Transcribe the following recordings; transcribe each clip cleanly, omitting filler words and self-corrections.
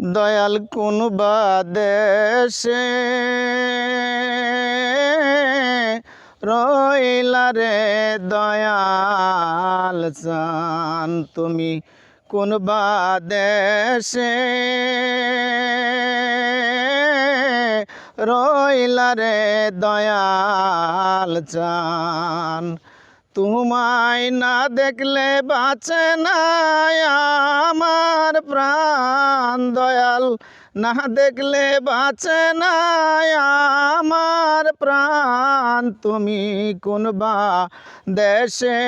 দয়াল কোন বা দেশে রইলা রে দয়াল চান তুমি কোন বা দেশে রইলা রে দয়াল চান তোমায় না দেখলে বাঁচে না আমার প্রাণ দয়াল না দেখলে বাঁচে না আমার প্রাণ তুমি কোন বা দেশে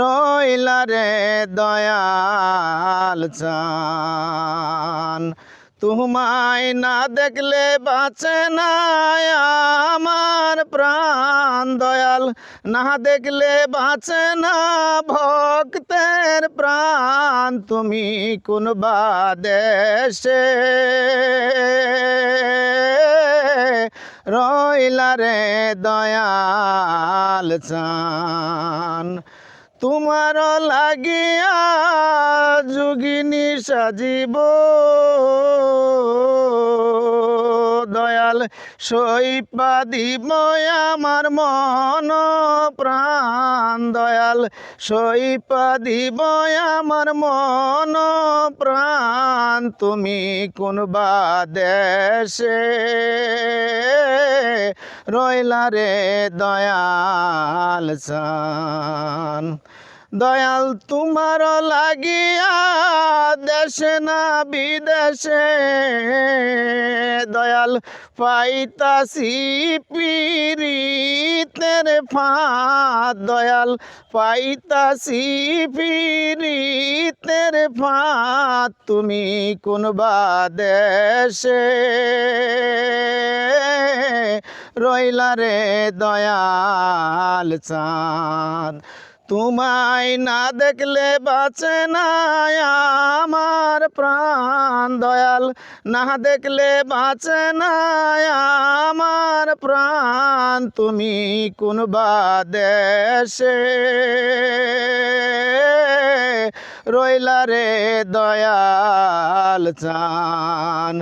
রইলা রে দয়াল চান তোমায় না দেখলে বাঁচে না আমার প্রাণ দয়াল না দেখলে বাঁচে না ভক্তের প্রাণ তুমি কোন বা দেশে রইলা রে দয়াল চান তোমার লাগিয়া যোগিনী সাজিব দয়াল সইপা দিব আমার মন প্রাণ দয়াল সইপা দিব আমার মন প্রাণ তুমি কোন বা দেশে রইলা রে দয়াল চান দয়াল তোমার লাগিয়া দেশে না বিদেশে দয়াল পাইতাছি পিরিতের ফাঁদ দয়াল পাইতাছি পিরিতের ফাঁদ তুমি কোন বা দেশে রইলা রে দয়াল চাঁদ তোমায় না দেখলে বাঁচে না আমার প্রাণ দয়াল না দেখলে বাঁচে না আমার প্রাণ তুমি কোন বা দেশে রইলা রে দয়াল চান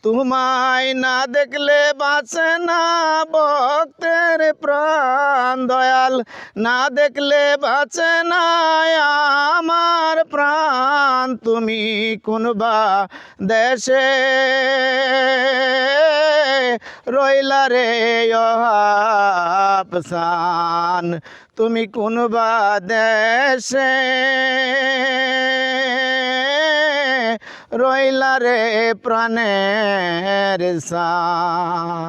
তোমায় না দেখলে বাঁচে না ভক্তের প্রাণ দয়াল না দেখলে বাঁচে না আমার প্রাণ তুমি কোন বা দেশে রইলা রে আফসান তুমি কোন বা দেশে রইলা রে প্রাণের সান।